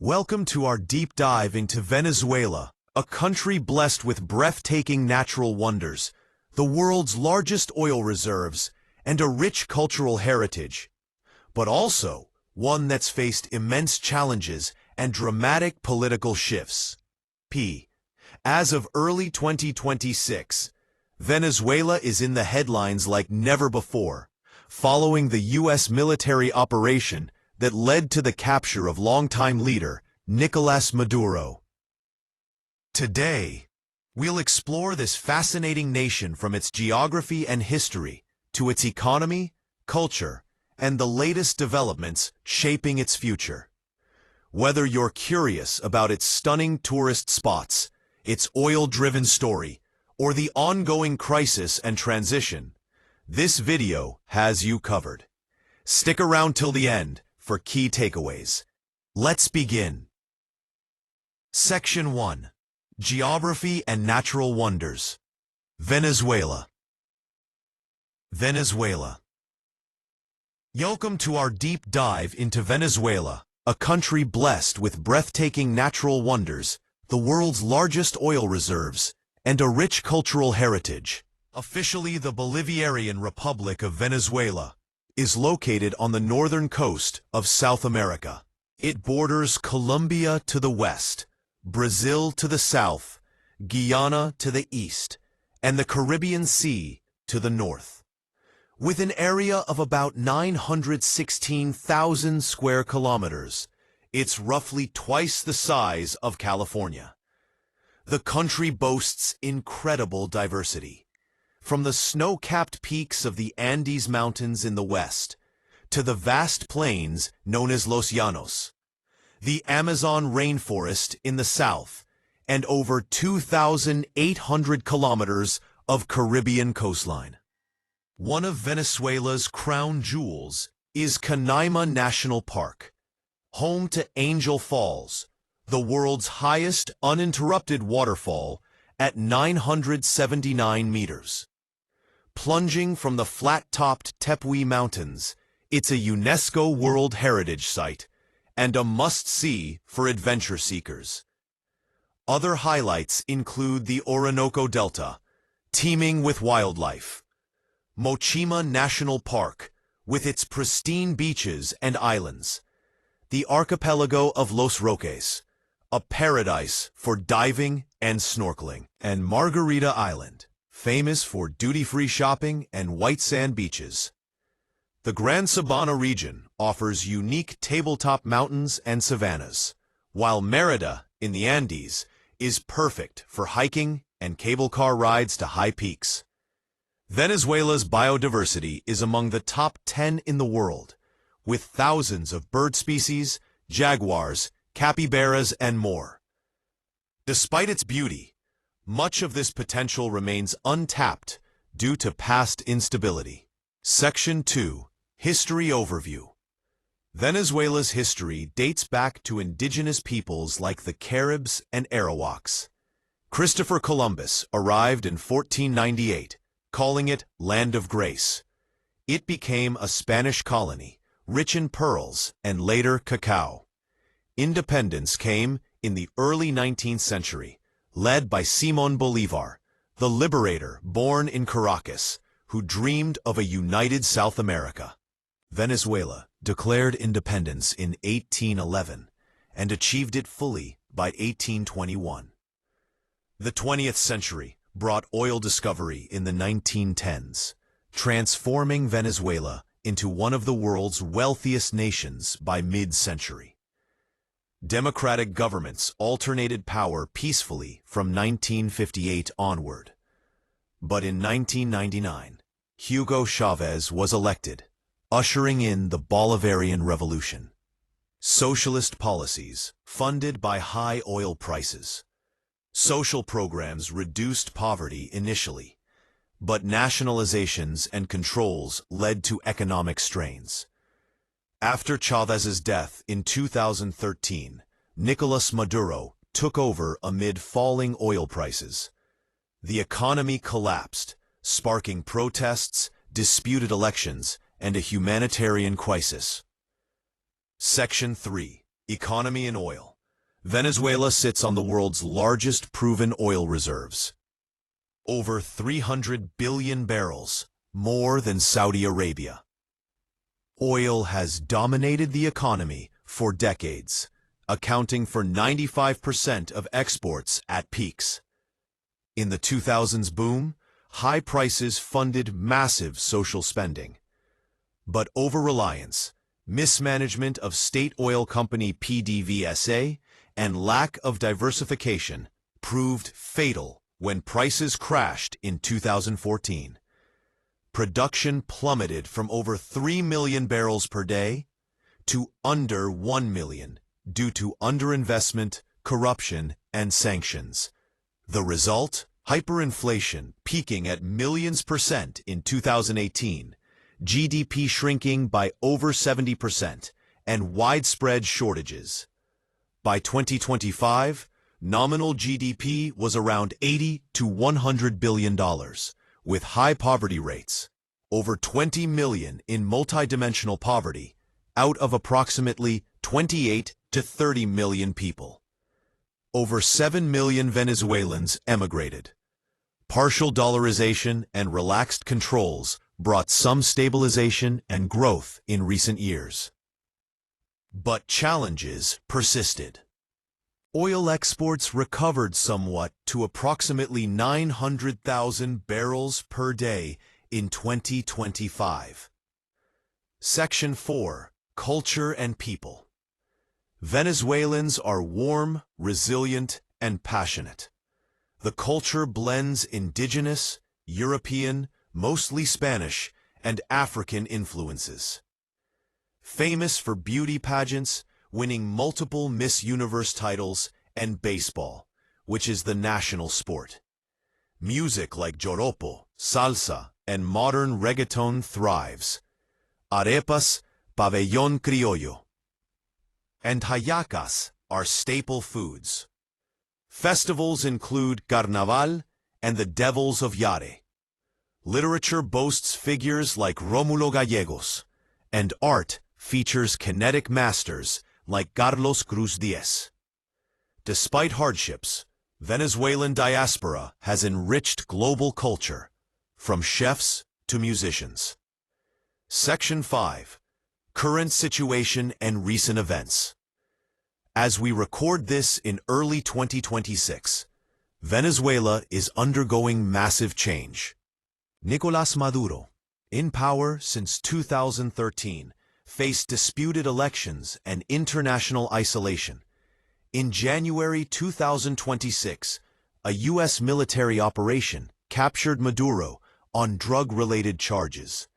Welcome to our deep dive into Venezuela, a country blessed with breathtaking natural wonders, the world's largest oil reserves, and a rich cultural heritage, but also one that's faced immense challenges and dramatic political shifts. As of early 2026, Venezuela is in the headlines like never before, following the U.S. military operation that led to the capture of longtime leader Nicolás Maduro. Today, we'll explore this fascinating nation from its geography and history to its economy, culture, and the latest developments shaping its future. Whether you're curious about its stunning tourist spots, its oil-driven story, or the ongoing crisis and transition, this video has you covered. Stick around till the end for key takeaways. Let's begin. Section 1. Geography and Natural Wonders. Venezuela. Welcome to our deep dive into Venezuela, a country blessed with breathtaking natural wonders, the world's largest oil reserves, and a rich cultural heritage. Officially the Bolivarian Republic of Venezuela is located on the northern coast of South America. It borders Colombia to the west, Brazil to the south, Guyana to the east, and the Caribbean Sea to the north. With an area of about 916,000 square kilometers, it's roughly twice the size of California. The country boasts incredible diversity, from the snow-capped peaks of the Andes Mountains in the west to the vast plains known as Los Llanos, the Amazon rainforest in the south, and over 2,800 kilometers of Caribbean coastline. One of Venezuela's crown jewels is Canaima National Park, home to Angel Falls, the world's highest uninterrupted waterfall at 979 meters. Plunging from the flat-topped Tepuy Mountains, it's a UNESCO World Heritage Site and a must-see for adventure seekers. Other highlights include the Orinoco Delta, teeming with wildlife, Mochima National Park, with its pristine beaches and islands, the archipelago of Los Roques, a paradise for diving and snorkeling, and Margarita Island, famous for duty-free shopping and white sand beaches. The Gran Sabana region offers unique tabletop mountains and savannas, while Merida, in the Andes, is perfect for hiking and cable car rides to high peaks. Venezuela's biodiversity is among the top 10 in the world, with thousands of bird species, jaguars, capybaras, and more. Despite its beauty, much of this potential remains untapped due to past instability. Section 2. History Overview. Venezuela's history dates back to indigenous peoples like the Caribs and Arawaks. Christopher Columbus arrived in 1498, calling it Land of Grace. It became a Spanish colony, rich in pearls and later cacao. Independence came in the early 19th century, led by Simón Bolívar, the liberator born in Caracas, who dreamed of a united South America. Venezuela declared independence in 1811 and achieved it fully by 1821. The 20th century brought oil discovery in the 1910s, transforming Venezuela into one of the world's wealthiest nations by mid-century. Democratic governments alternated power peacefully from 1958 onward. But in 1999, Hugo Chavez was elected, ushering in the Bolivarian Revolution. Socialist policies, funded by high oil prices. Social programs reduced poverty initially, but nationalizations and controls led to economic strains. After Chavez's death in 2013, Nicolás Maduro took over amid falling oil prices. The economy collapsed, sparking protests, disputed elections, and a humanitarian crisis. Section 3. Economy and Oil. Venezuela sits on the world's largest proven oil reserves. Over 300 billion barrels, more than Saudi Arabia. Oil has dominated the economy for decades, accounting for 95% of exports at peaks. In the 2000s boom, high prices funded massive social spending. But over-reliance, mismanagement of state oil company PDVSA, and lack of diversification proved fatal when prices crashed in 2014. Production plummeted from over 3 million barrels per day to under 1 million due to underinvestment, corruption, and sanctions. The result? Hyperinflation peaking at millions % in 2018, GDP shrinking by over 70%, and widespread shortages. By 2025, nominal GDP was around $80 to $100 billion, with high poverty rates, over 20 million in multidimensional poverty, out of approximately 28 to 30 million people. Over 7 million Venezuelans emigrated. Partial dollarization and relaxed controls brought some stabilization and growth in recent years. But challenges persisted. Oil exports recovered somewhat to approximately 900,000 barrels per day in 2025. Section 4. Culture and People. Venezuelans are warm, resilient, and passionate. The culture blends indigenous, European, mostly Spanish, and African influences. Famous for beauty pageants, winning multiple Miss Universe titles, and baseball, which is the national sport. Music like joropo, salsa, and modern reggaeton thrives. Arepas, pabellón criollo, and hallacas are staple foods. Festivals include Carnaval and the Devils of Yare. Literature boasts figures like Rómulo Gallegos, and art features kinetic masters like Carlos Cruz Diez. Despite hardships, Venezuelan diaspora has enriched global culture, from chefs to musicians. Section 5. Current situation and recent events. As we record this in early 2026, Venezuela is undergoing massive change. Nicolás Maduro, in power since 2013, faced disputed elections and international isolation. In January 2026, a U.S. military operation captured Maduro on drug-related charges.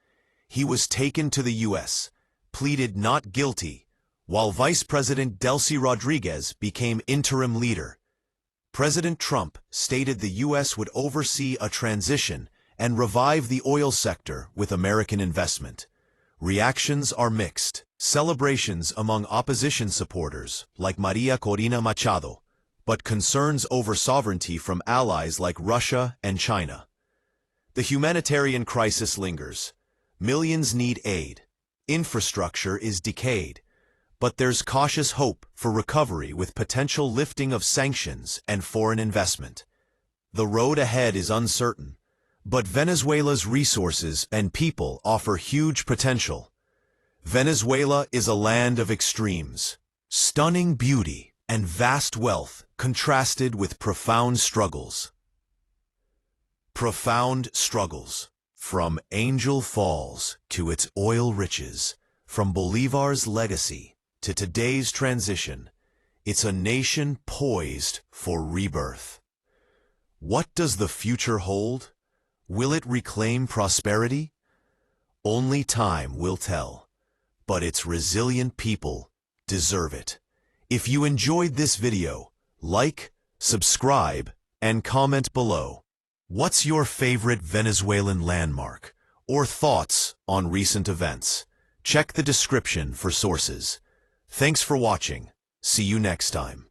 He was taken to the U.S., pleaded not guilty, while Vice President Delcy Rodriguez became interim leader. President Trump stated the U.S. would oversee a transition and revive the oil sector with American investment. Reactions are mixed. Celebrations among opposition supporters, like Maria Corina Machado, but concerns over sovereignty from allies like Russia and China. The humanitarian crisis lingers. Millions need aid. Infrastructure is decayed. But there's cautious hope for recovery with potential lifting of sanctions and foreign investment. The road ahead is uncertain, but Venezuela's resources and people offer huge potential. Venezuela is a land of extremes, stunning beauty and vast wealth contrasted with profound struggles. Profound struggles. From Angel Falls to its oil riches, from Bolivar's legacy to today's transition, it's a nation poised for rebirth. What does the future hold? Will it reclaim prosperity? Only time will tell. But its resilient people deserve it. If you enjoyed this video, like, subscribe, and comment below. What's your favorite Venezuelan landmark or thoughts on recent events? Check the description for sources. Thanks for watching. See you next time.